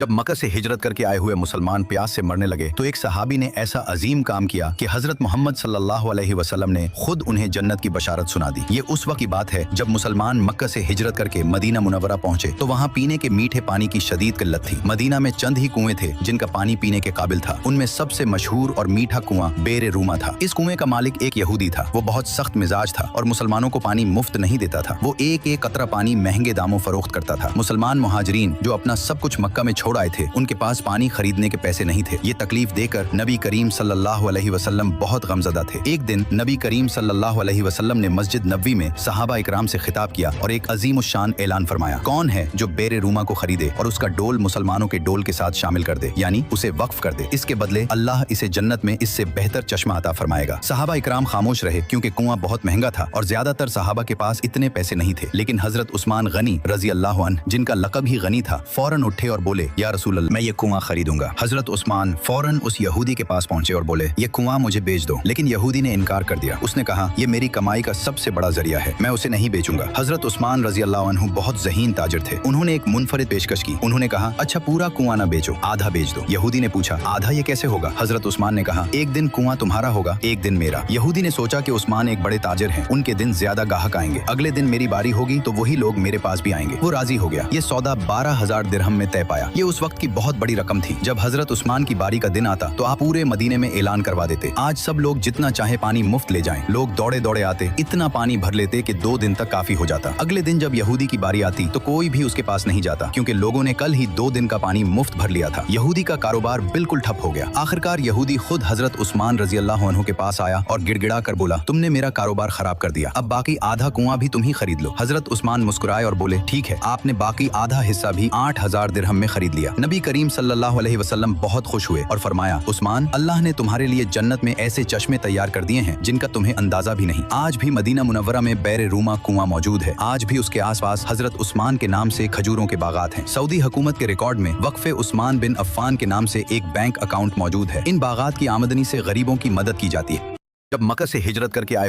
जब मक्का से हिजरत करके आए हुए मुसलमान प्यास से मरने लगे तो एक सहाबी ने ऐसा अजीम काम किया कि हजरत मोहम्मद सल्लल्लाहु अलैहि वसल्लम ने खुद उन्हें जन्नत की बशारत सुना दी। ये उस वक्त की बात है जब मुसलमान मक्का से हिजरत करके मदीना मुनव्वरा पहुंचे तो वहाँ पीने के मीठे पानी की शदीद किल्लत थी। मदीना में चंद ही कुएं थे जिनका पानी पीने के काबिल था। उनमें सबसे मशहूर और मीठा कुआं बेर रूमा था। इस कुएं का मालिक एक यहूदी था। वो बहुत सख्त मिजाज था और मुसलमानों को पानी मुफ्त नहीं देता था। वो एक एक कतरा पानी महंगे दामों फरोख्त करता था। मुसलमान मुहाजिरीन जो अपना सब कुछ मक्का में छोड़ आए थे उनके पास पानी खरीदने के पैसे नहीं थे। ये तकलीफ देकर नबी करीम सल्लल्लाहु अलैहि वसल्लम बहुत गमज़दा थे। एक दिन नबी करीम सल्लल्लाहु अलैहि वसल्लम ने मस्जिद नबवी में सहाबा इकराम से खिताब किया और एक अजीम शान ऐलान फरमाया, कौन है जो बेर रूमा को खरीदे और उसका डोल मुसलमानों के डोल के साथ शामिल कर दे, यानी उसे वक्फ कर दे। इसके बदले अल्लाह इसे जन्नत में इससे बेहतर चश्मा अता फरमाएगा। सहाबा इकराम खामोश रहे क्योंकि कुआं बहुत महंगा था और ज्यादातर सहाबा के पास इतने पैसे नहीं थे। लेकिन हजरत उस्मान गनी रजी अल्लाह अन्हु, जिनका लक़ब ही गनी था, फौरन उठे और बोले, या रसूल अल्लाह, मैं ये कुआं खरीदूंगा। हजरत उस्मान फौरन उस यहूदी के पास पहुंचे और बोले, ये कुआं मुझे बेच दो। लेकिन यहूदी ने इनकार कर दिया। उसने कहा, ये मेरी कमाई का सबसे बड़ा जरिया है, मैं उसे नहीं बेचूंगा। हजरत उस्मान रजी अल्लाह अन्हु बहुत ज़हीन ताजिर थे। उन्होंने एक मुनफरिद पेशकश की। उन्होंने कहा, अच्छा पूरा कुआं ना बेचो, आधा बेच दो। यहूदी ने पूछा, आधा ये कैसे होगा? हजरत उस्मान ने कहा, एक दिन कुआं तुम्हारा होगा, एक दिन मेरा। यहूदी ने सोचा कि उस्मान एक बड़े ताजिर हैं, उनके दिन ज्यादा गाहक आएंगे, अगले दिन मेरी बारी होगी तो वही लोग मेरे पास भी आएंगे। वो राजी हो गया। ये सौदा 12,000 दिरहम में तय पाया। ये उस वक्त की बहुत बड़ी रकम थी। जब हजरत उस्मान की बारी का दिन आता तो आप पूरे मदीने में ऐलान करवा देते, आज सब लोग जितना चाहे पानी मुफ्त ले जाएं। लोग दौड़े दौड़े आते, इतना पानी भर लेते कि 2 दिन तक काफी हो जाता। अगले दिन जब यहूदी की बारी आती तो कोई भी उसके पास नहीं जाता क्योंकि लोगों ने कल ही 2 दिन का पानी मुफ्त भर लिया था। यहूदी का कारोबार बिल्कुल ठप हो गया। आखिरकार यहूदी खुद हजरत उस्मान रजी अल्लाह अन्हु के पास आया और गिड़गिड़ा कर बोला, तुमने मेरा कारोबार खराब कर दिया, अब बाकी आधा कुआं भी तुम ही खरीद लो। हजरत उस्मान मुस्कुराए और बोले, ठीक है। आपने बाकी आधा हिस्सा भी 8,000 दिरहम में खरीद लिया। नबी करीम सल्लल्लाहु अलैहि वसल्लम बहुत खुश हुए और फरमाया, उस्मान, अल्लाह ने तुम्हारे लिए जन्नत में ऐसे चश्मे तैयार कर दिए हैं जिनका तुम्हें अंदाजा भी नहीं। आज भी मदीना मुनव्वरा में बैर रूमा कुआं मौजूद है। आज भी उसके आसपास हजरत उस्मान के नाम से खजूरों के बागात हैं। सऊदी हुकूमत के रिकॉर्ड में वक्फे उस्मान बिन अफ़्फ़ान के नाम से एक बैंक अकाउंट मौजूद है। इन बागात की आमदनी से गरीबों की मदद की जाती है। जब मक्का से हिजरत करके आए